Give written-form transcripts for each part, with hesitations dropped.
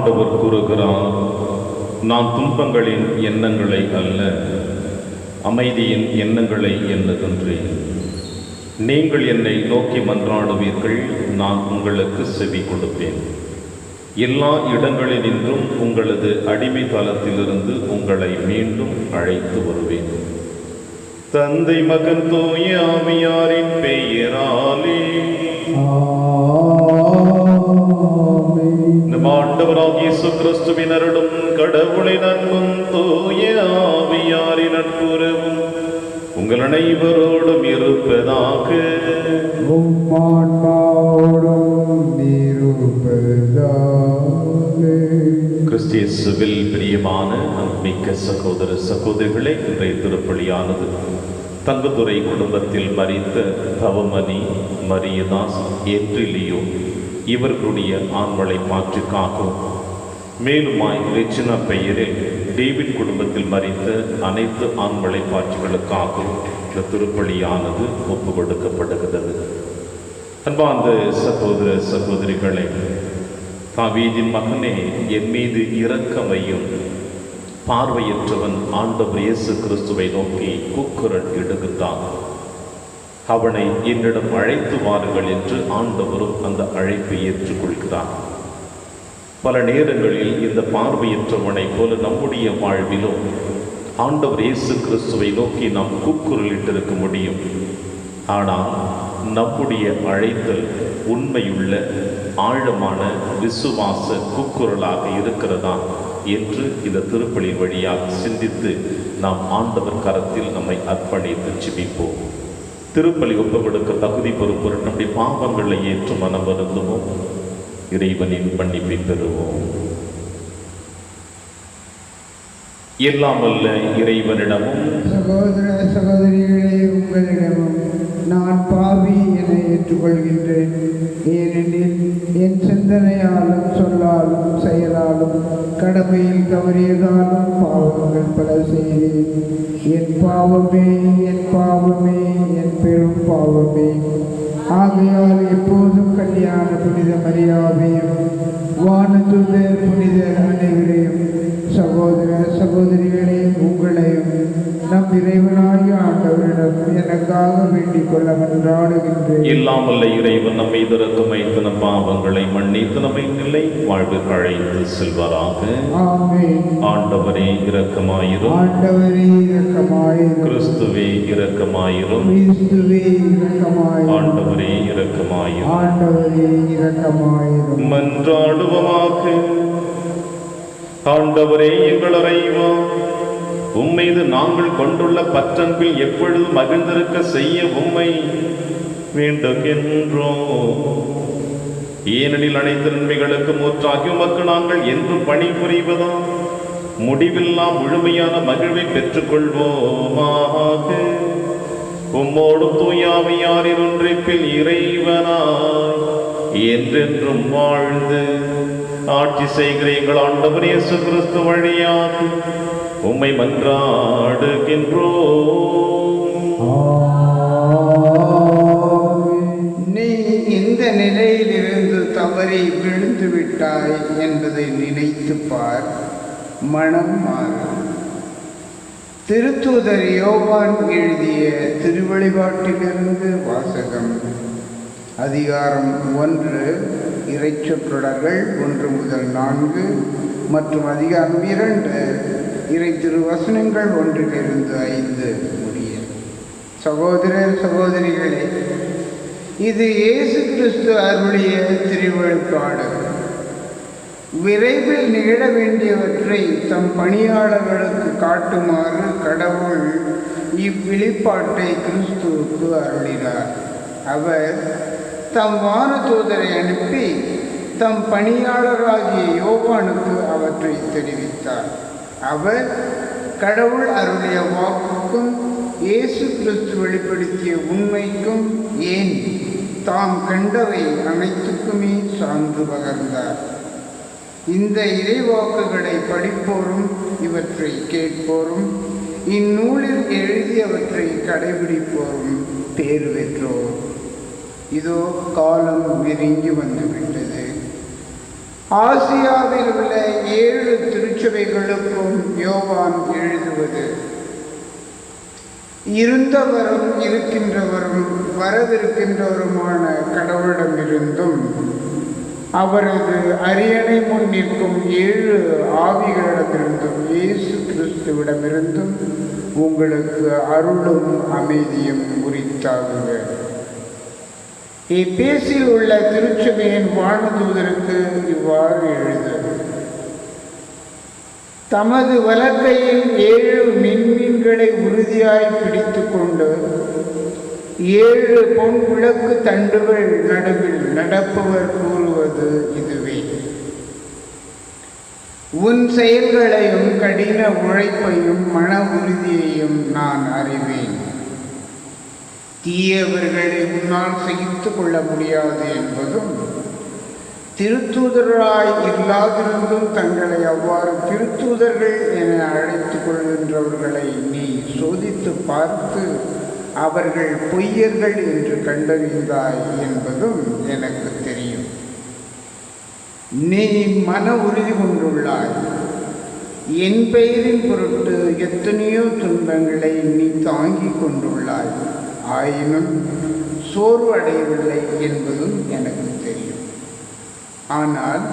ஆண்டவர் கூறுகிறார், நான் துன்பங்களின் எண்ணங்களை அல்ல, அமைதியின் எண்ணங்களை எண்ணுகின்றேன். நீங்கள் என்னை நோக்கி மன்றாடுவீர்கள், நான் உங்களுக்கு செவி கொடுப்பேன். எல்லா இடங்களினின்றும் உங்களது அடிமை தளத்திலிருந்து உங்களை மீண்டும் அழைத்து வருவேன். தந்தை, மகன், தூய ஆவியாரின் பெயராலே நம் ஆண்டவராகிய இயேசு கிறிஸ்துவின் அருளும் கடவுளின் அன்பும் தூய ஆவியாரின் நட்புறவும் உங்கள் அனைவரோடும் இருப்பதாக. கிறிஸ்தியேசுவில் பிரியமான அன்பிக்க சகோதர சகோதரிகளே, இன்றைய திருப்பலியானது தங்குதுறை குடும்பத்தில் மரித்த தவமணி, மரியதாஸ், ஏப்ரிலியோ இவர்களுடைய ஆண்மலை மாற்றுக்காகவும், மேலுமாய் ரெச்சினா பெயரில் டேவிட் குடும்பத்தில் மரித்த அனைத்து ஆண்மலை பாற்றுகளுக்காகவும் இந்த திருப்பலியானது ஒப்பு கொடுக்கப்படுகிறது. அன்பார்ந்த சகோதர சகோதரிகளே, தாவீதின் மகனே, என் மீது இரக்கமையும். பார்வையற்றவன் ஆண்டவர் இயேசு கிறிஸ்துவை நோக்கி கூக்குரல் இடுகின்றான். அவனை என்னிடம் அழைத்து வாருங்கள் என்று ஆண்டவரும் அந்த அழைப்பை ஏற்றுக்கொள்கிறார். பல நேரங்களில் இந்த பார்வையற்றவனை போல நம்முடைய வாழ்விலும் ஆண்டவர் இயேசு கிறிஸ்துவை நோக்கி நாம் கூக்குரலிட்டிருக்க முடியும். ஆனால் நம்முடைய அழைத்தல் உண்மையுள்ள ஆழமான விசுவாச கூக்குரலாக இருக்கிறதா என்று இந்த திருப்பலி வழியாக சிந்தித்து நாம் ஆண்டவர் கரத்தில் நம்மை அர்ப்பணித்து ஜெபிப்போம். திருப்பலி ஒப்புக்கொடுக்க தகுதி பொறுப்பு நம்முடைய பாவங்களை ஏற்று மனம் வருந்துவோம். இறைவனின் மன்னிப்பை பெறுவோம். எல்லாம் வல்ல இறைவனிடமும் சகோதர சகோதரிகளே, உங்களிடமும் நான் பாவி என ஏற்றுக்கொள்கின்றேன். ஏனெனில் என் சிந்தனையாலும் சொல்லாலும் செயலாலும் கடமையில் தவறியதாலும் பாவங்கள் பல செய்தேன். என் பாவமே, என் பாவமே, என் பெரும் பாவமே. ஆகையால் எப்போதும் கல்யாண புனித மரியாதையும் வானதூதர் புனிதர் அனைவரையும், சகோதர சகோதரிகளே, உங்களையும் நம் இறைவனாகிய ஆண்டவரிடம் எனக்காக வேண்டிக் கொள்ள மன்றாடுகின்றேன். இல்லாமல்ல இறைவன் நம்மை இரக்கம் வைத்து நம் பாவங்களை மன்னித்து நம்மை நிலை வாழ்வுக்கு அழைத்து செல்வாராக. ஆமென். ஆண்டவரே இரக்கமாயிரும். ஆண்டவரே இரக்கமாயிரும். கிறிஸ்துவே இரக்கமாயிரும். கிறிஸ்துவே இரக்கமாயிரும். ஆண்டவரே இரக்கமாயிரும். ஆண்டவரே இரக்கமாயிரும். மன்றாடுவோமாக. ஆண்டவரே எங்கள் இறைவா, உம்மீது நாங்கள் கொண்டுள்ள பற்றன்பில் எப்பொழுது மகிழ்ந்திருக்க செய்ய உம்மை வேண்டுகின்றோம். ஏனெனில் அனைத்து நன்மைகளுக்கு மூற்றாகி உமக்கு நாங்கள் என்றும் பணி புரிவதா முடிவில்லா முழுமையான மகிழ்வை பெற்றுக்கொள்வோமாக. உம்மோடும் தூயாவியாரின் ஒன்றிப்பில் இறைவனாய் என்றென்றும் வாழ்ந்து ஆட்சி செய்கிற எங்கள் ஆண்டவர் இயேசு கிறிஸ்து வழியாக உம்மை மன்றாடுகின்றோம். நீ இந்த நிலையிலிருந்து தவறி விழுந்து விட்டாய் என்பதை நினைத்து பார், மனம் மாறும். திருத்தூதர் யோவான் எழுதிய திருவெளிப்பாட்டிலிருந்து வாசகம். அதிகாரம் 1, இறைச்சொற்றொடர்கள் 1 முதல் 4 மற்றும் அதிகாரம் 2, இறை திருவசனங்கள் 1 5 முடிய. சகோதரர் சகோதரிகளே, இது இயேசு கிறிஸ்து அருளிய திருவெளிப்பாடு. விரைவில் நிகழ வேண்டியவற்றை தம் பணியாளர்களுக்கு காட்டுமாறு கடவுள் இவ்வெளிப்பாட்டை கிறிஸ்துவுக்கு அருளினார். அவர் தம் வானதூதரை அனுப்பி தம் பணியாளராகிய யோவானுக்கு அவற்றை தெரிவித்தார். அவர் கடவுள் அருளிய வாக்குக்கும் இயேசு கிறிஸ்து வெளிப்படுத்திய உண்மைக்கும், ஏன் தாம் கண்டவை அனைத்துக்குமே சான்று பகர்ந்தார். இந்த இறைவாக்குகளை படிப்போரும் இவற்றை கேட்போரும் இந்நூலில் எழுதியவற்றை கடைபிடிப்போரும் பேறு பெற்றோர். இதோ காலம் நெருங்கி வந்துவிட்டது. ஆசியாவில் உள்ள 7 திருச்சபைகளுக்கும் யோவான் எழுதுவது: இருந்தவரும் இருக்கின்றவரும் வரவிருக்கின்றவருமான கடவுளிடமிருந்தும் அவரது அரியணை முன் நிற்கும் 7 ஆவிகளிடமிருந்தும் இயேசு கிறிஸ்துவிடமிருந்தும் உங்களுக்கு அருளும் அமைதியும் உரித்தாகுக. எபேசில் உள்ள திருச்சபையின் வானதூதருக்கு இவ்வாறு எழுது: தமது வலக்கையில் 7 மின்மீன்களை உறுதியாய் பிடித்து கொண்டு 7 பொன் விளக்கு தண்டுகள் நடுவில் நடப்பவர் கூறுவது இதுவே: உன் செயல்களையும் கடின உழைப்பையும் மன உறுதியையும் நான் அறிவேன். தீயவர்களை உன்னால் சகித்து கொள்ள முடியாது என்பதும், திருத்தூதராய் இல்லாதிருந்தும் தங்களை அவ்வாறு திருத்தூதர்கள் என அழைத்துக் கொள்கின்றவர்களை நீ சோதித்து பார்த்து அவர்கள் பொய்யர்கள் என்று கண்டறிந்தாய் என்பதும் எனக்கு தெரியும். நீ மன உறுதி கொண்டுள்ளாய். என் பெயரின் பொருட்டு எத்தனையோ துன்பங்களை நீ தாங்கிக் கொண்டுள்ளாய். ஆயினும் சோர்வு அடையவில்லை என்பதும் எனக்கு தெரியும். ஆனால்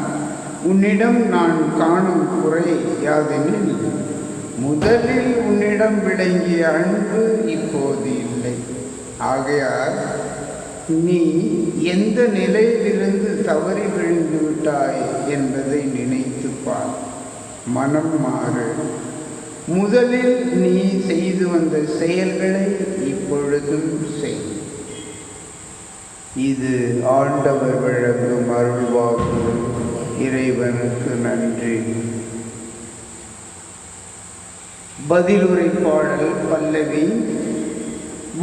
உன்னிடம் நான் காணும் குறை யாதெனில், முதலில் உன்னிடம் விளங்கிய அன்பு இப்போது இல்லை. ஆகையால் நீ எந்த நிலையிலிருந்து தவறி விழுந்து விட்டாய் என்பதை நினைத்துப்பார். மனம் மாறு. முதலில் நீ செய்து வந்த செயல்களை இப்பொழுதும் செய். இது ஆண்டவர் வழங்கும் அருள்வாக்கு. இறைவனுக்கு நன்றி. பதிலுரை பாடல் பல்லவி.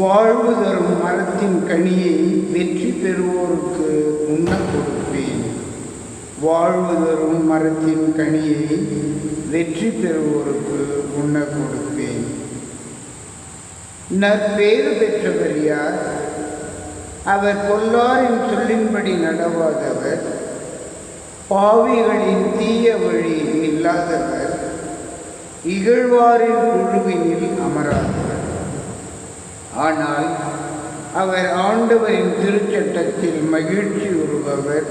வாழ்வு தரும் மரத்தின் கனியை வெற்றி பெறுவோருக்கு உண்ண கொடுப்பேன். வாழ்வு தரும் மரத்தின் கனியை வெற்றி பெறுவோருக்கு உண்ண கொடுப்பேன். நற்பேறு பெற்றவர் யார்? அவர் பொல்லாரின் சொல்லின்படி நடவாதவர், பாவிகளின் தீய வழி இல்லாதவர், இகழ்வாரின் குழுவினில் அமராதவர். ஆனால் அவர் ஆண்டவரின் திருச்சட்டத்தில் மகிழ்ச்சி உறுபவர்.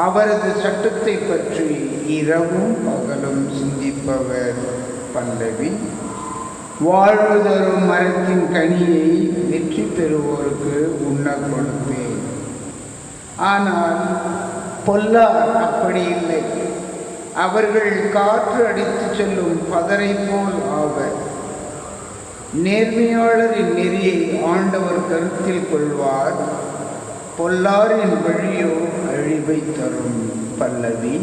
அவரது சட்டத்தை பற்றி இரவும் பகலும் சிந்திப்பவர். பல்லவி. வாழ்வு தரும் மரத்தின் கனியை வெற்றி பெறுவோருக்கு உண்ண கொடுப்பேன். ஆனால் பொல்லார் அப்படி இல்லை. அவர்கள் காற்று அடித்து செல்லும் பதரை போல் ஆவர். நேர்மையாளரின் நெறியை ஆண்டவர் கருத்தில் கொள்வார். பொல்லாரின் வழியோ அழிவை தரும். பல்லவி.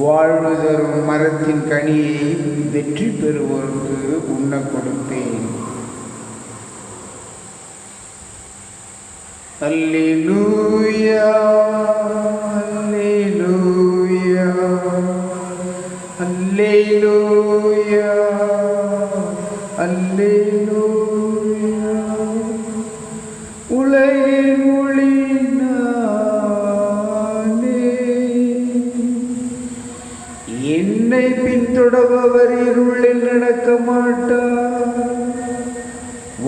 வாழ்வு தரும் மரத்தின் கனியை வெற்றி பெறுவோருக்கு உண்ண கொடுப்பேன். அல்லேலூயா, அல்லேலூயா, அல்லேலூயா, அல்லேலூயா. உலகின் ஒளி நானே, என்னை பின்தொடர்பவர் இருளில் நடக்க மாட்டார்.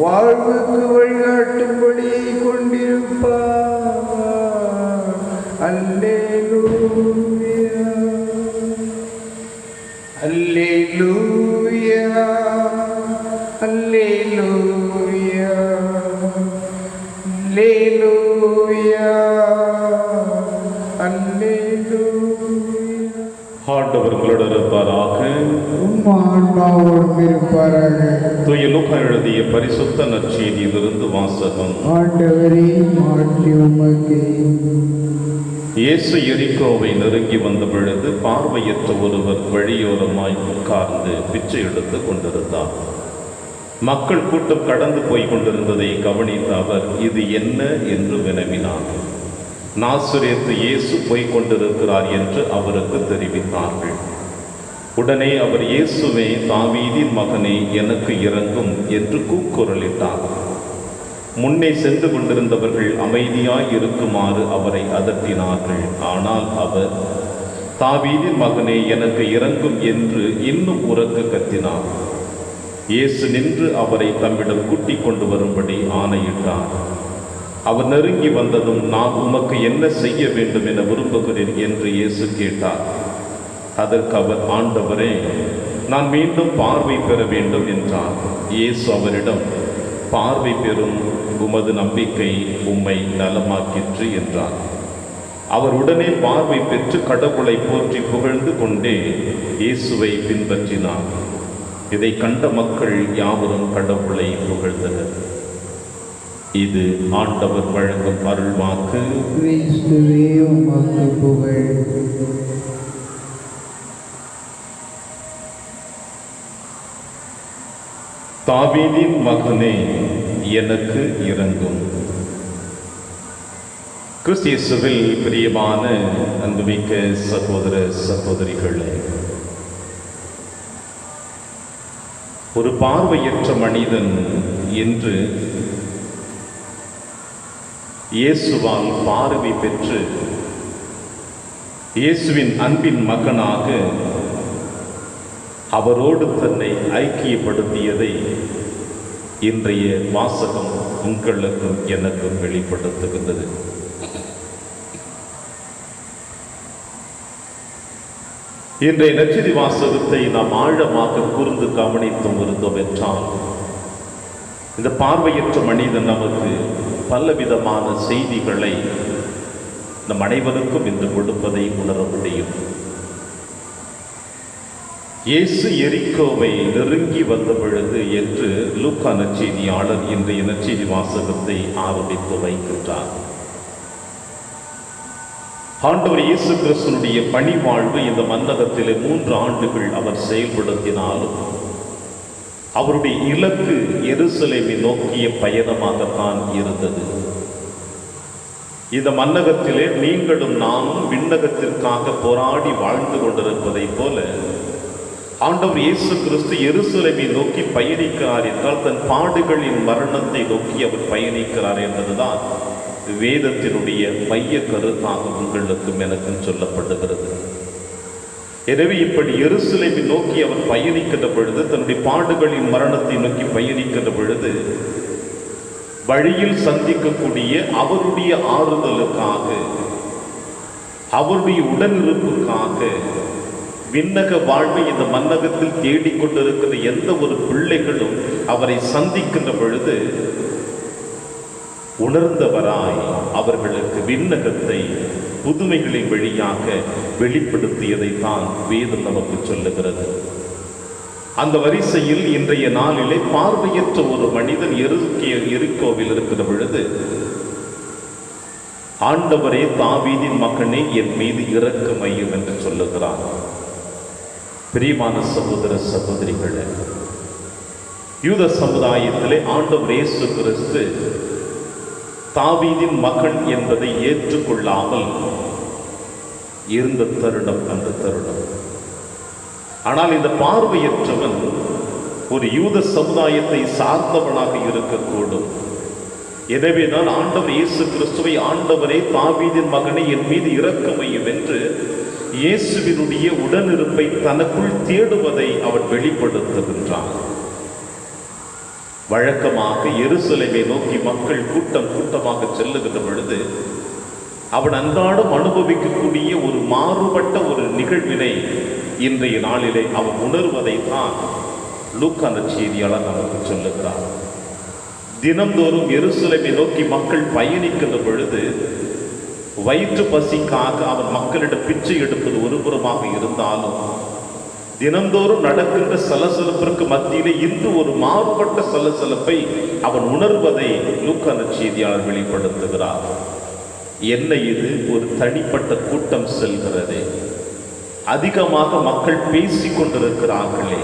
வாழ்வுக்கு வழிகாட்டும் வழியை கொண்டிருப்பார். அல்லேலூயா, அல்லேலூயா, அல்லேலூயா, அல்லேலூயா, அல்லேலூயா. ஆண்டவர் உங்களுடன் இருப்பாராக. ஆன்மாவோடும் இருப்பாராக. தூய லூக்கா எழுதிய பரிசுத்த நற்செய்தியிலிருந்து வாசகம். ஆண்டவரே, மாட்சி உமக்கே. இயேசு எரிகோவை நெருங்கி வந்த பொழுது பார்வையற்ற ஒருவர் வழியோரமாய் உட்கார்ந்து பிச்சை எடுத்துக் கொண்டிருந்தார். மக்கள் கூட்டம் கடந்து போய் கொண்டிருந்ததை கவனித்த அவர், இது என்ன என்று வினவினார். நாசரேத்து இயேசு போய்க் கொண்டிருக்கிறார் என்று அவருக்கு தெரிவித்தார்கள். உடனே அவர், இயேசுவே, தாவீதின் மகனே, எனக்கு இரங்கும் என்று கூக்குரலிட்டார். முன்னே சென்று கொண்டிருந்தவர்கள் அமைதியாய் இருக்குமாறு அவரை அதட்டினார்கள். ஆனால் அவர், தாவீதின் மகனே எனக்கு இரங்கும் என்று இன்னும் உரக்க கத்தினார். இயேசு நின்று அவரை தம்மிடம் கூட்டிக் கொண்டு வரும்படி ஆணையிட்டார். அவர் நெருங்கி வந்ததும், நான் உமக்கு என்ன செய்ய வேண்டும் என விரும்புகிறேன் என்று இயேசு கேட்டார். அதற்கு அவர், ஆண்டவரே, நான் மீண்டும் பார்வை பெற வேண்டும் என்றார். இயேசு அவரிடம், பார்வை பெறும் உமது நம்பிக்கை உம்மை நலமாக்கிற்று என்றார். அவர் உடனே பார்வை பெற்று கடவுளை போற்றி புகழ்ந்து கொண்டே இயேசுவை பின்பற்றினார். இதை கண்ட மக்கள் யாவரும் கடவுளை புகழ்ந்தனர். இது ஆண்டவர் வழங்கும் அருள்வாக்கு. கிறிஸ்துவே உமக்கு புகழ். தாவீதின் மகனே எனக்கு இரங்கும். கிறிஸ்து இயேசுவில் பிரியமான அன்புமிக்க சகோதர சகோதரிகளே, ஒரு பார்வையற்ற மனிதன் என்று இயேசுவால் பார்வை பெற்று இயேசுவின் அன்பின் மகனாக அவரோடு தன்னை ஐக்கியப்படுத்தியதை இன்றைய வாசகம் உங்களுக்கும் எனக்கும் வெளிப்படுத்துகின்றது. இன்றைய நற்செய்தி வாசகத்தை நாம் ஆழமாக கூர்ந்து கவனித்தும் இருந்தோம் என்றால், இந்த பார்வையற்ற மனிதன் நமக்கு பலவிதமான செய்திகளை நம் அனைவருக்கும் இன்று கொடுப்பதை உணர முடியும். இயேசு எரிகோவை நெருங்கி வந்த பொழுது என்று லூக்கா நற்செய்தியாளர் இன்றைய நற்செய்தி வாசகத்தை ஆரம்பித்து வைக்கின்றார். ஆண்டவர் இயேசு கிறிஸ்துவினுடைய பணி வாழ்வு இந்த மன்னகத்திலே 3 ஆண்டுகள் அவர் செயல்படுத்தினாலும் அவருடைய இலக்கு எருசலேமை நோக்கிய பயணமாகத்தான் இருந்தது. இந்த மன்னகத்திலே நீங்களும் நானும் விண்ணகத்திற்காக போராடி வாழ்ந்து கொண்டிருப்பதை போல ஆண்டவர் இயேசு கிறிஸ்து எருசலேமை நோக்கி பயணிக்கிறார் என்றால் தன் பாடுகளின் மரணத்தை நோக்கி அவர் பயணிக்கிறார் என்பதுதான் வேதத்தினுடைய மைய கருத்தாக உங்களுக்கும் எனக்கும் சொல்லப்படுகிறது. எனவே இப்படி எருசலேமை நோக்கி அவர் பயணிக்கின்ற பொழுது, தன்னுடைய பாடுகளின் மரணத்தை நோக்கி பயணிக்கின்ற பொழுது, வழியில் சந்திக்கக்கூடிய அவருடைய ஆறுதலுக்காக, அவருடைய உடனிருப்புக்காக, விண்ணக வாழ்வை இந்த மன்னகத்தில் தேடிக்கொண்டிருக்கிற எந்த ஒரு பிள்ளைகளும் அவரை சந்திக்கின்ற பொழுது உணர்ந்தவராய் அவர்களுக்கு விண்ணகத்தை புதுமைகளின் வழியாக வெளிப்படுத்தியதை தான் வேதம் நமக்கு சொல்லுகிறது. அந்த வரிசையில் இன்றைய நாளிலே பார்வையற்ற ஒரு மனிதன் எரிகோவில் இருக்கிற பொழுது, ஆண்டவரே தாவீதின் மகனே என் மீது இரக்கமையும் என்று சொல்லுகிறார். பிரியமான சகோதர சகோதரிகளே, யூத சமுதாயத்திலே ஆண்டவர் இயேசு கிறிஸ்து தாவீதின் மகன் என்பதை ஏற்றுக்கொள்ளாமல் இருந்த தருணம் அந்த தருணம். ஆனால் இந்த பார்வையற்றவன் ஒரு யூத சமுதாயத்தை சார்ந்தவனாக இருக்கக்கூடும். எனவேதான் ஆண்டவர் இயேசு கிறிஸ்துவை, ஆண்டவரே தாவீதின் மகனை என் மீது இரக்கமையும் என்று இயேசுவினுடைய உடனிருப்பை தனக்குள் தேடுவதை அவன் வெளிப்படுத்துகின்றான். வழக்கமாக எருசலேமை நோக்கி மக்கள் கூட்டம் கூட்டமாக செல்லுகின்ற பொழுது அவன் அன்றாடம் அனுபவிக்கக்கூடிய ஒரு மாறுபட்ட ஒரு நிகழ்வினை இன்றைய நாளிலே அவன் உணர்வதை தான் லூக்கா நற்செய்தியாளர் நமக்கு சொல்லுகிறார். தினந்தோறும் எருசலேமை நோக்கி மக்கள் பயணிக்கின்ற பொழுது வயிற்று பசிக்காக அவன் மக்களிடம் பிச்சை எடுப்பது ஒருபுறமாக இருந்தாலும், தினந்தோறும் நடக்கின்ற சலசலப்பிற்கு மத்தியிலே இன்று ஒரு மாறுபட்ட சலசலப்பை அவன் உணர்வதை லூக்கா நற்செய்தியாளர் வெளிப்படுத்துகிறார். என்ன இது? ஒரு தனிப்பட்ட கூட்டம் செல்கிறதே, அதிகமாக மக்கள் பேசிக் கொண்டிருக்கிறார்களே,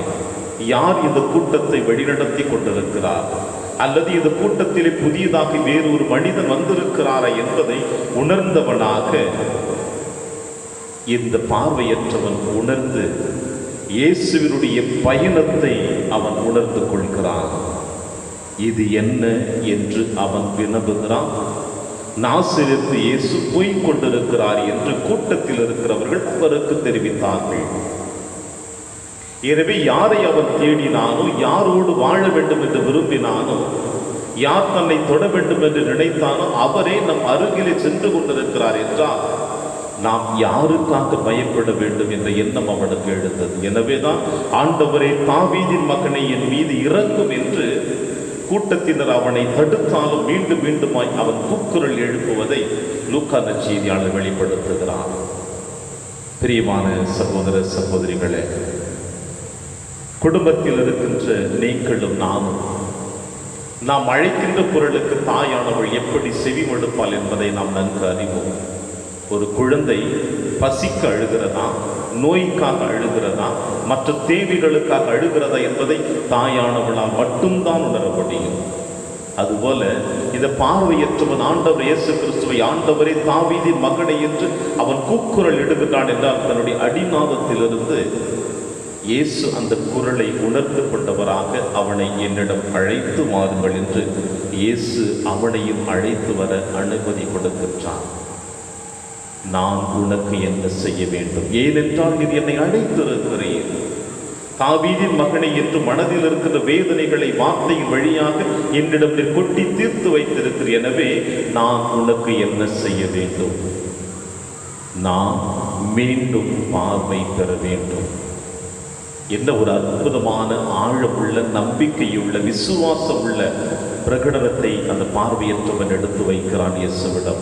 யார் இந்த கூட்டத்தை வழிநடத்தி கொண்டிருக்கிறார்? அல்லது இந்த கூட்டத்திலே புதியதாக வேறு ஒரு மனிதன் வந்திருக்கிறாரா என்பதை உணர்ந்தவனாக இந்த பார்வையற்றவன் உணர்ந்து இயேசுவினுடைய பயணத்தை அவன் உணர்ந்து கொள்கிறான். இது என்ன என்று அவன் வினவுகிறான். நாசரேத்து இயேசு போய்க் கொண்டிருக்கிறார் என்று கூட்டத்தில் இருக்கிறவர்கள் அவருக்கு தெரிவித்தார்கள். எனவே யாரை அவன் தேடினானோ, யாரோடு வாழ வேண்டும் என்று விரும்பினானோ, யார் தன்னை தொட வேண்டும் என்று நினைத்தானோ அவரே நம் அருகிலே சென்று கொண்டிருக்கிறார் என்றால் நாம் யாருக்காக பயப்பட வேண்டும் என்ற எண்ணம் அவனுக்கு எழுந்தது. எனவேதான் ஆண்டவரே, தாவீதின் மகனை என் மீது இறங்கும் என்று கூட்டத்தினர் அவனை தடுத்தாலும் மீண்டும் மீண்டுமாய் அவன் கூக்குரல் எழுப்புவதை லூக்கா நற்செய்தியாளர் வெளிப்படுத்துகிறார். பிரியமான சகோதர சகோதரிகளே, குடும்பத்தில் இருக்கின்ற நீங்களும் நானும் நாம் அழைக்கின்ற குரலுக்கு தாயானவள் எப்படி செவிமடுப்பாள் என்பதை நாம் நன்கு அறிவோம். ஒரு குழந்தை பசிக்க அழுகிறதா, நோய்க்காக அழுகிறதா, மற்ற தேவைகளுக்காக அழுகிறதா என்பதை தாயானவளால் மட்டும்தான் உணர முடியும். அதுபோல இந்த பார்வையற்றவன் ஆண்டவர் இயேசு கிறிஸ்துவை, ஆண்டவரே தாவீதின் மகனை என்று அவன் கூக்குரல் இடுகிறான் என்றால் தன்னுடைய அடிநாதத்திலிருந்து இயேசு அந்த குரலை உணர்ந்து கொண்டவராக அவனை என்னிடம் அழைத்து வாருங்கள் என்று இயேசு அவனையும் அழைத்து வர அனுமதி கொடுக்கின்றான். நான் உனக்கு என்ன செய்ய வேண்டும்? ஏனென்றால் இது என்னை அழைத்திருக்கிறேன். தாவீதின் மகனை என்று மனதில் இருக்கிற வேதனைகளை வார்த்தையின் வழியாக என்னிடம் கொட்டி தீர்த்து வைத்திருக்கிறேன். எனவே நான் உனக்கு என்ன செய்ய வேண்டும்? நான் மீண்டும் பார்வை பெற வேண்டும். என்ன ஒரு அற்புதமான ஆழமுள்ள நம்பிக்கையுள்ள விசுவாசம் உள்ள பிரகடனத்தை அந்த பார்வையற்றவன் எடுத்து வைக்கிறான் இயேசுவிடம்.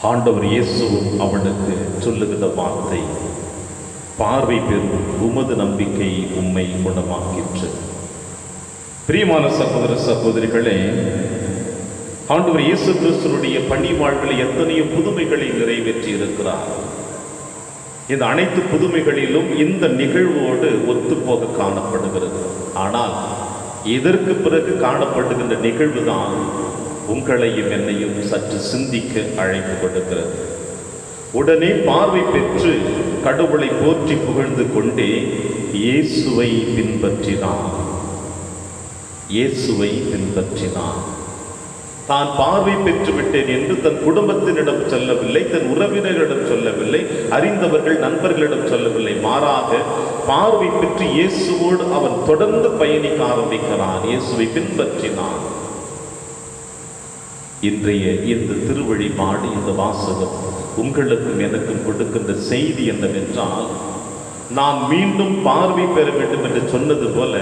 ஆண்டவர் இயேசுவும் அவனுக்கு சொல்லுகிற வார்த்தை, பார்வை பெறும் உமது நம்பிக்கை உம்மை குணமாக்கிற்று. பிரியமான சகோதர சகோதரிகளே, ஆண்டவர் இயேசு கிறிஸ்துவினுடைய பணி வாழ்வில் எத்தனையோ புதுமைகளை நிறைவேற்றி இருக்கிறார். இந்த அனைத்து புதுமைகளிலும் இந்த நிகழ்வோடு ஒத்துப்போக காணப்படுகிறது. ஆனால் இதற்கு பிறகு காணப்படுகின்ற நிகழ்வுதான் உங்களையும் என்னையும் சற்று சிந்திக்க அழைப்பு கொடுக்கிறது. உடனே பார்வை பெற்று கடவுளை போற்றி புகழ்ந்து கொண்டே இயேசுவை பின்பற்றினான். இயேசுவை பின்பற்றினான். தான் பார்வை பெற்று விட்டேன் என்று தன் குடும்பத்தினிடம் சொல்லவில்லை, தன் உறவினர்களிடம் சொல்லவில்லை, அறிந்தவர்கள் நண்பர்களிடம் சொல்லவில்லை. மாறாக பார்வை பெற்று இயேசுவோடு அவன் தொடர்ந்து பயணிக்க ஆரம்பிக்கிறான். இயேசுவை பின்பற்றினான். இன்றைய இந்த திருவழிபாடு, இந்த வாசகம் உங்களுக்கும் எனக்கும் கொடுக்கின்ற செய்தி என்னவென்றால், நான் மீண்டும் பார்வை பெற வேண்டும் என்று சொன்னது போல,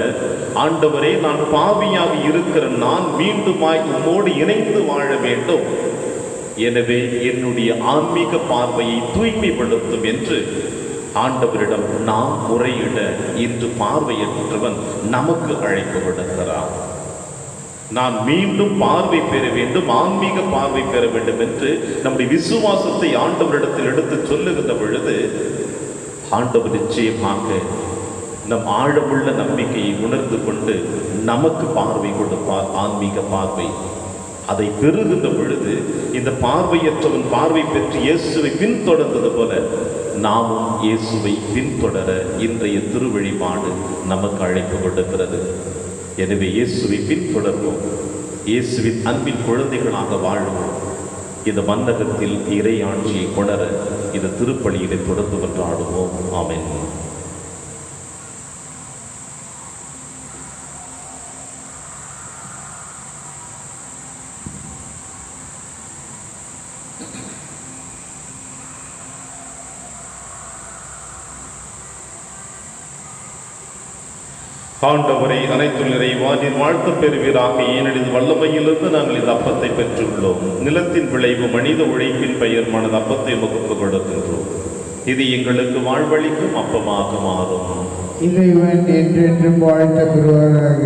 ஆண்டவரே, நான் பாவியாக இருக்கிற நான் மீண்டுமாய் உம்மோடு இணைந்து வாழ வேண்டும். எனவே என்னுடைய ஆன்மீக பார்வையை தூய்மைப்படுத்தும் என்று ஆண்டவரிடம் நாம் முறையிட இன்று பார்வையற்றவன் நமக்கு அழைப்பு விடுக்கிறார். நான் மீண்டும் பார்வை பெற வேண்டும், ஆன்மீக பார்வை பெற வேண்டும் என்று நம்முடைய விசுவாசத்தை ஆண்டவரிடத்தில் எடுத்து சொல்லுகின்ற பொழுது ஆண்டவர் நிச்சயமாக நம் ஆழமுள்ள நம்பிக்கையை உணர்ந்து கொண்டு நமக்கு பார்வை கொடுப்பார், ஆன்மீக பார்வை. அதை பெறுகின்ற பொழுது இந்த பார்வையற்றவன் பார்வை பெற்று இயேசுவை பின்தொடர்ந்தது போல நாமும் இயேசுவை பின்தொடர இன்றைய திருவழிபாடு நமக்கு அழைப்பு கொடுக்கிறது. எனவே இயேசுவை பின்தொடர்வோம், இயேசுவின் அன்பின் குழந்தைகளாக வாழ்வோம். இந்த மன்னகத்தில் இறை ஆட்சியை கொணர இந்த திருப்பலியிலே தொடர்ந்து கொண்டாடுவோம். ஆமென். ஆண்டவரை அனைத்து நிறைவா நீர் வாழ்த்து பெறுவீராக. ஏனெனில் வல்லமையிலிருந்து நாங்கள் இந்த அப்பத்தை பெற்றுள்ளோம். நிலத்தின் விளைவு மனித உழைப்பின் பெயர்மானது அப்பத்தை முகப்பு கொடுக்கின்றோம். இது எங்களுக்கு வாழ்வளிக்கும் அப்பமாக மாறும். இறைவன் என்றென்றும் வாழ்த்த பெறுவாராக.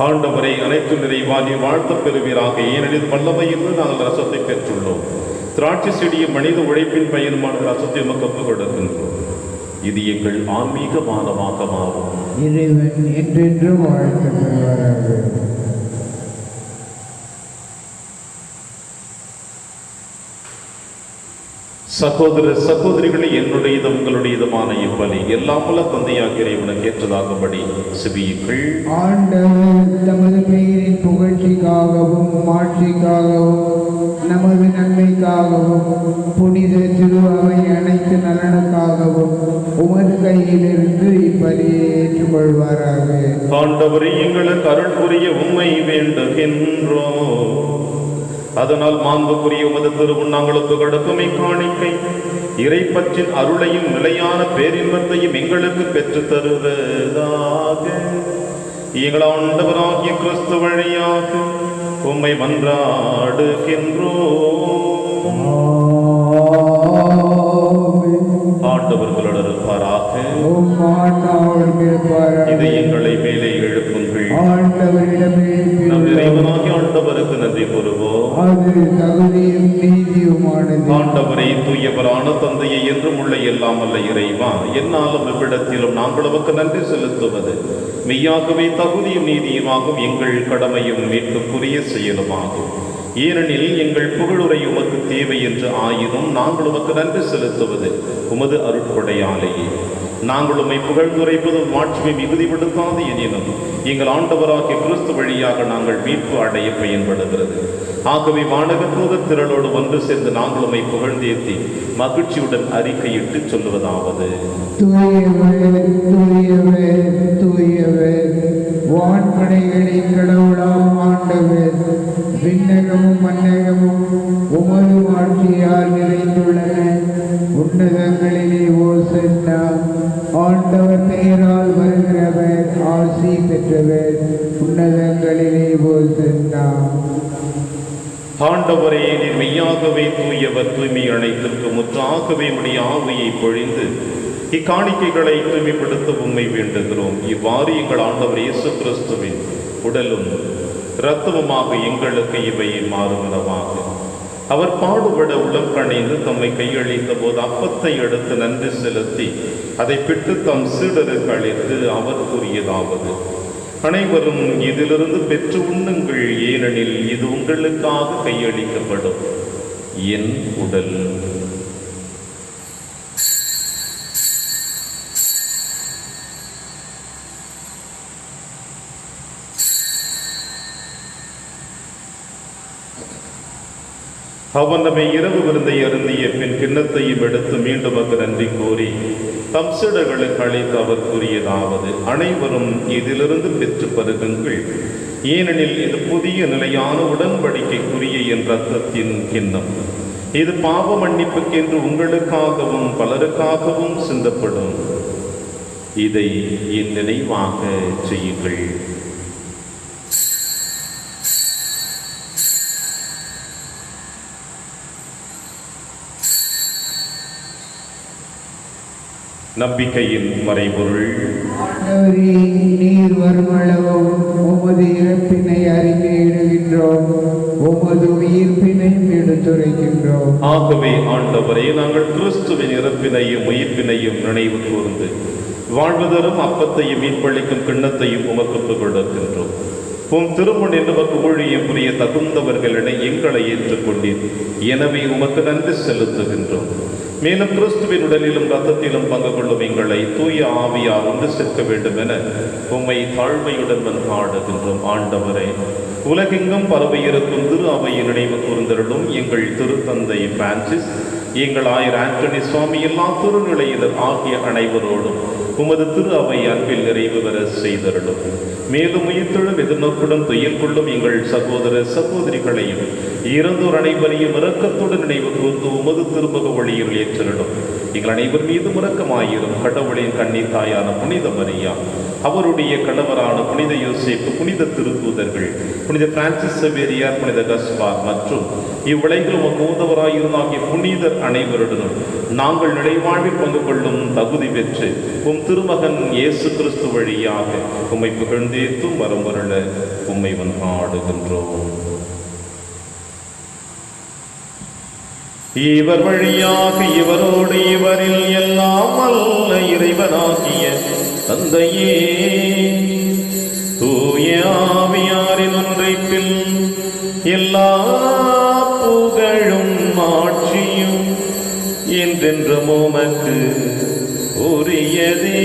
ஆண்டவரை அனைத்து நிறைவா நீர் வாழ்த்து பெறுவீராக. ஏனெனில் வல்லமையிலிருந்து நாங்கள் ரசத்தை பெற்றுள்ளோம். திராட்சை செடிய மனித உழைப்பின் பயனுமான ரசத்தை உமக்கு ஒப்புக் கொடுக்கின்றோம். இது எங்கள் ஆன்மீக மாதமாக மாறும். இறைவன் என்றென்றும் வாழ்த்தப்படுவாராக. சகோதர சகோதரிகளை, என்னுடையது உங்களுடையதுமான இப்பலி எல்லாம் உள்ள தந்தையாகிய இறைவனுக்கு ஏற்றதாகும்படி செபியுங்கள். ஆண்டவர் தமது பெயரின் புகழ்ச்சிக்காகவும் மாட்சிக்காகவும் நமது நன்மைக்காகவும் புனித திரு அவை அனைத்து நலனுக்காகவும் உமது கையிலிருந்து இப்பலியை ஏற்றுக்கொள்வாராக. ஆண்டவரே, எங்களுக்கு அருள் புரிய உம்மை வேண்டுகின்றோம். அதனால் மாண்புக்குரிய உமது திருமுன் நாங்கள் ஒப்புக்கொடுக்கும் இக்காணிக்கை இறைப்பற்றின் அருளையும் நிலையான பேரின்பத்தையும் எங்களுக்கு பெற்று தருவதாக. எங்கள் ஆண்டவராகிய கிறிஸ்து வழியாக உம்மை மன்றாடுகின்றோம். ஆண்டவர்களோடு இருப்பாராக. இதை எங்களை மேலே எழுப்புங்கள். நம் இறைவனாகிய ஆண்டவருக்கு நன்றி கூறுவோம். ஆண்டவரை, தூயவரான தந்தையை என்றும் உள்ள எல்லாம் அல்ல இறைவா, என்னாலும் இவ்விடத்திலும் நாங்கள் உமக்கு நன்றி செலுத்துவது மெய்யாகவே தகுதியும் நீதியுமாகும், எங்கள் கடமையும் மீட்புக்குரிய செயலுமாகும். ஏனெனில் எங்கள் புகழுரை உமக்கு தேவை என்று ஆயினும் நாங்கள் உமக்கு நன்றி செலுத்துவது உமது அருட்கொடையாலேயே. நாங்கள் உம்மை புகழ்ந்துரைப்பதும் மாட்சிமை மிகுதிப்படுத்தாது எனினும் எங்கள் ஆண்டவராகிய கிறிஸ்து வழியாக நாங்கள் மீட்பு அடைய பயன்படுகிறது. ஆகவே வானக தூதர் திரளோடு ஒன்று சேர்ந்து நாங்கள் உம்மை புகழ்ந்தேத்தி மகிழ்ச்சியுடன் அறிக்கையிட்டு சொல்லுவதாவது: வான்படைகளின் கடவுளாம் ஆண்டவர், விண்ணகமும் மன்னகமும் உமது ஆட்சியால் நிறைந்துள்ளன. உன்னதங்களிலே ஓசன்னா. ஆண்டவர் பெயரால் வருகிறவர் ஆசி பெற்றவர். உன்னதங்களிலே ஓசன்னா. ஆண்டவரே, நீர் மெய்யாகவே தூயவர், தூய்மை அனைத்திற்கு முற்றாகவே உம்முடைய ஆவியை பொழிந்து இக்காணிக்கைகளை தூய்மைப்படுத்த உம்மை வேண்டுகிறோம். இவ்வாறு எங்கள் ஆண்டவர் இயேசு கிறிஸ்துவின் உடலும் இரத்தமுமாக எங்களுக்கு இவை மாறுவனவாக. அவர் பாடுபட உளம் கணிந்து தம்மை கையளித்த போது அப்பத்தை எடுத்து நன்றி செலுத்தி அதை பிட்டு தம் சீடருக்கு அளித்து அவர் கூறியதாவது: அனைவரும் இதிலிருந்து பெற்று உண்ணுங்கள், ஏனெனில் இது உங்களுக்காக கையளிக்கப்படும் என் உடல். அவன் நம்மை இரவு விருந்தை அருந்திய பின் கிண்ணத்தையும் எடுத்து மீண்டும் அங்கு நன்றி கூறி தம் சீடர்களுக்கு அளித்து அவர் கூறியதாவது: அனைவரும் இதிலிருந்து பெற்று பருகுங்கள், ஏனெனில் இது புதிய நிலையான உடன்படிக்கைக்குரிய என் இரத்தத்தின் கிண்ணம். இது பாவ மன்னிப்புக்கென்று உங்களுக்காகவும் பலருக்காகவும் சிந்தப்படும். இதை என் நினைவாக செய்யுங்கள். நம்பிக்கையின் மறைபொருள். நீர் வருமளவும் உமது இறப்பினை அறிக்கையிடுகின்றோம், உமது உயிர்ப்பினையும் எடுத்துரைக்கின்றோம். ஆகவே ஆண்டவரே, நாங்கள் கிறிஸ்துவின் இறப்பினையும் உயிர்ப்பினையும் நினைவு கூர்ந்து வாழ்வதரும் அப்பத்தையும் மீன்பளிக்கும் கிண்ணத்தையும் உமக்கு கொடுக்கின்றோம். உம் திருமுன் என்பவருக்கு ஊழியம் புரிய தகுந்தவர்களிடம் எங்களை ஏற்றுக்கொண்டீர். எனவே உமக்கு நன்றி செலுத்துகின்றோம். மேலும் கிறிஸ்துவின் உடலிலும் இரத்தத்திலும் பங்கு கொள்ளும் எங்களை தூய ஆவியார் ஒன்று சேர்க்க வேண்டும் என உம்மை தாழ்மையுடன் மன்றாடுகின்றோம். ஆண்டவரே, உலகெங்கும் பரவியிருக்கும் திரு அவையின் நினைவு கூர்ந்தருளும். எங்கள் திருத்தந்தை பிரான்சிஸ், எங்கள் ஆயர் ஆண்டனி சுவாமி, எல்லா திருநிலையினர் ஆகிய அனைவரோடும் உமது திரு அவை அன்பில் நிறைவு பெற செய்தருளும். மேலும் உயிர்த்தெழும் எதிர்நோக்குடன் துயில் கொள்ளும் எங்கள் சகோதர சகோதரிகளையும் இறந்தோர் அனைவரையும் இரக்கத்துடன் நினைவு கூர்ந்து உமது திருமுக ஒளியில் ஏற்றருளும். எங்கள் அனைவர் மீதும் இரக்கமாயிரும். கடவுளின் கன்னி தாயான புனித மரியா, அவருடைய கணவரான புனித யோசேப்பு, புனித திருத்தூதர்கள், புனித பிரான்சிஸ் சவேரியார், புனித கஸ்பார் மற்றும் இவ்வுலகில் உமக்கு உதவராயிருந்தாகிய புனிதர் அனைவருடனும் நாங்கள் நிலைவாழ்வில் பங்கு கொள்ளும் தகுதி பெற்று உம் திருமகன் இயேசு கிறிஸ்து வழியாக உம்மை புகழ்ந்தேத்தும் வரம் வரல உம்மை மன்றாடுகின்றோம். இவர் வழியாக இவரோடு இவரில் எல்லாம் வல்ல இறைவனாகிய தந்தையே தூய ஆவியாரின் ஒன்றைப்பில் எல்லா புகழும் ஆட்சியும் என்றென்றும் உமக்கு உரியதே.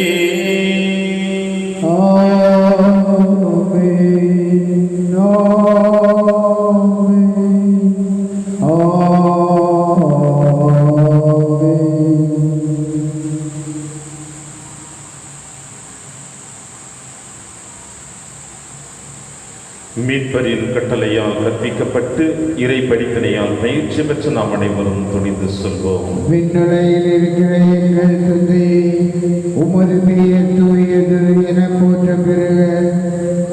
மீட்பரின் கட்டளையால் கற்பிக்கப்பட்டு இறை படிப்பினையால் பயிற்சி பெற்ற நாம் அனைவரும் துணிந்து சொல்வோம். விண்ணுலகில் இருக்கிற எங்கள் தந்தையே, உமது பெயர் தூயது என போற்ற பெறுக.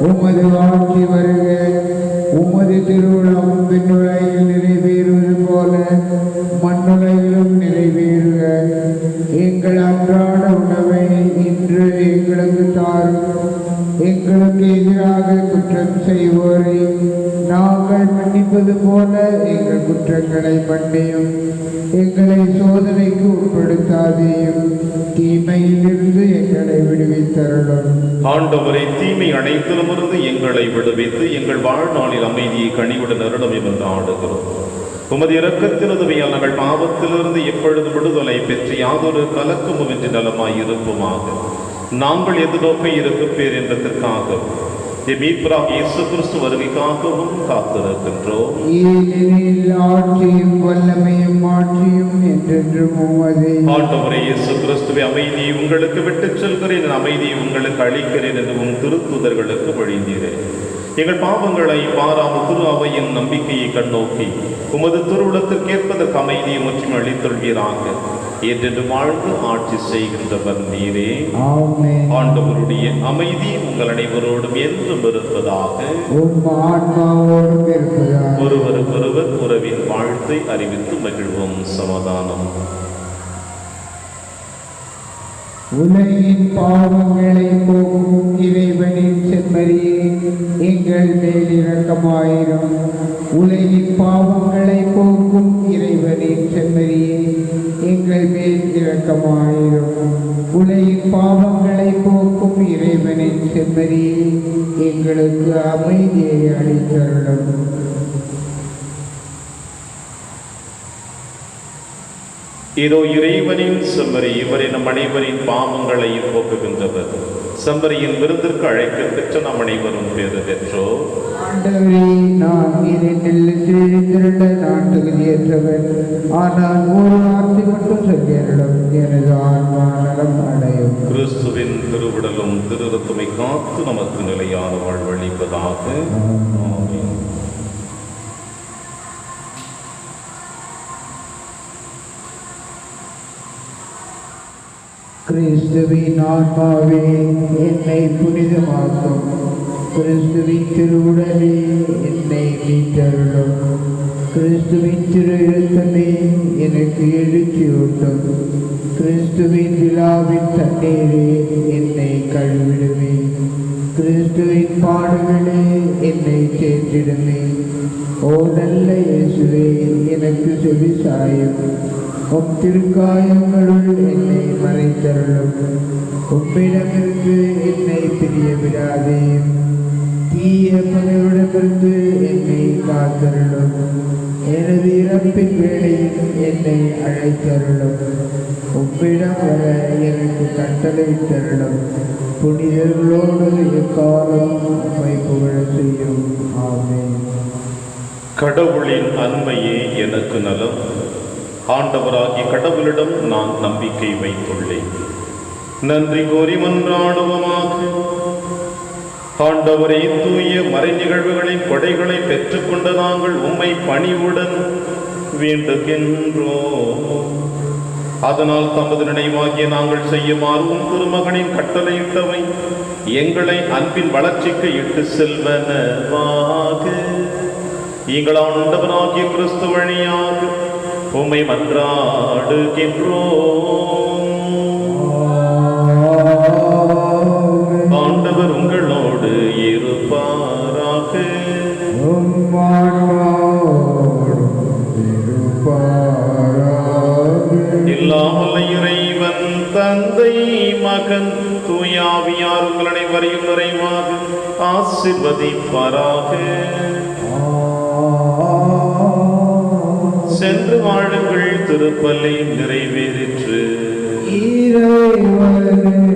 உமது ஆட்சி வருக. உமது திருவுளம் விண்ணுலகில் நிறைவேறுவது போல மண்ணுலகிலும் நிறைவேறுக. எங்கள் அன்றாட உணவை இன்று எங்களுக்கு தாரும். எங்களுக்கு எதிராக குற்றம் செய்வோரை நாங்கள் மன்னிப்பது போல எங்கள் குற்றங்களை மன்னியும். எங்களை சோதனைக்கு உட்படுத்தாதேயும், தீமையிலிருந்து எங்களை விடுவித்தருளும். ஆண்டவரை, தீமை அனைத்திலுமிருந்து எங்களை விடுவித்து எங்கள் வாழ்நாளில் அமைதியை கனிவுடன் அருளும் என்று ஆடுகிறோம். உமது இரக்கத்தின் உதவியால் நாங்கள் பாவத்திலிருந்து எப்பொழுது விடுதலை பெற்று யாதொரு கலக்கமுமின்றி நலமாய் இருப்போமாக. நாங்கள் எதிர்நோக்க இருக்கும் பேர் என்றதற்காக மீட்பராக இயேசு கிறிஸ்து வருகைக்காகவும் காத்திருக்கின்றோம். ஆட்சியும் வல்லமையும் ஆட்சியும் என்றென்றும் உமதே. ஆண்டவரே இயேசு கிறிஸ்துவை, அமைதியை உங்களுக்கு விட்டுச் செல்கிறேன், அமைதியை உங்களுக்கு அளிக்கிறேன் என்று உம் திருத்தூதர்களுக்கு வழிந்தீரே. எங்கள் பாவங்களை பாராமல் திரு அவையின் நம்பிக்கையை கண்ணோக்கி உமது திருவுளத்திற்கேற்பதற்கு அமைதியை முற்றும் அளித்தொள்வீராக. என்றென்று வாழ்ந்து ஆட்சி செய்கின்றவர் நீரே. ஆண்டவருடைய அமைதி உங்கள் அனைவரோடும் என்றும் இருப்பதாக. ஒருவருக்கொருவர் உறவின் வாழ்த்தை அறிவித்து மகிழ்வோம். சமாதானம். உலகின் பாவங்களை போக்கும் இறைவனின் செம்மறியே, எங்கள் மேல் இரக்கமாயிரும். உலகின் பாவங்களை போக்கும் இறைவனின் செம்மறியே, எங்கள் மேல் இரக்கமாயிரும். உலகின் பாவங்களை போக்கும் இறைவனின் செம்மறியே, எங்களுக்கு அமைதியை அளித்தருளும். இதோ இறைவனின் செம்மறி, இவரை நம் அனைவரின் பாவங்களையும் போக்குகின்றவர். செம்மறியின் விருந்திற்கு அழைக்க பெற்ற நம் அனைவரும் பேறு பெற்றோர். நான் தகுதியற்றவர், ஆனால் ஒரு வார்த்தை மட்டும் சொல்லியருளும், எனது ஆன்மா நலம் அடையும். கிறிஸ்துவின் திருவுடலும் திருரத்தமை காத்து நமக்கு நிலையான வாழ்வளிப்பதாக. கிறிஸ்துவின் ஆன்மாவே என்னை புனிதமாக்கும். கிறிஸ்துவின் திருவுடலே என்னை மீட்டருளும். கிறிஸ்துவின் திரு இரத்தமே எனக்கு எழுச்சியூட்டும். கிறிஸ்துவின் விழாவின் தண்ணீரே என்னை கழுவிடுமே. கிறிஸ்துவின் பாடுகளே என்னை தேற்றிடுமே. ஓ நல்ல இயேசுவே, எனக்கு செவிசாயும். உம் திருக்காயங்களுள் என்னை மறைத்தருளும். உம்மிடமிருந்து என்னை பிரிய விடாதேயும். தீய பகைவரிடமிருந்து என்னை காத்தருளும். எனது இறப்பின் வேளையில் என்னை அழைத்தருளும். உம்மிடம் வர எனக்கு கட்டளையிட்டருளும். புனிதர்களோடு எக்காலம் உம்மை புகழ செய்யும். ஆமென். கடவுளின் அன்மையே எனக்கு நலம். ஆண்டவராகிய கடவுளிடம் நான் நம்பிக்கை வைத்துள்ளேன். நன்றி கோரி மன்றாடுவோமாக. ஆண்டவரே, தூய மறை நிகழ்வுகளின் கொடைகளை பெற்றுக்கொண்ட நாங்கள் உம்மை பணிவுடன் வேண்டுகின்றோம். அதனால் தமது நினைவாகிய நாங்கள் செய்யுமாறு உம் திருமகனின் கட்டளையிட்டவை எங்களை அன்பின் வளர்ச்சிக்கு இட்டு செல்வனவாக. எங்கள் ஆண்டவராகிய கிறிஸ்து வழியாக உம்மை மன்றாடுகின்றோம். ஆண்டவர் உங்களோடு இருப்பாராக. இறைவன் தூயாவியார் உங்கள் அனைவரையும் நிறைவாக ஆசீர்வதிப்பாராக. சென்று வாழுங்கள், திருப்பலி நிறைவேறிற்று. இறைவனுக்கு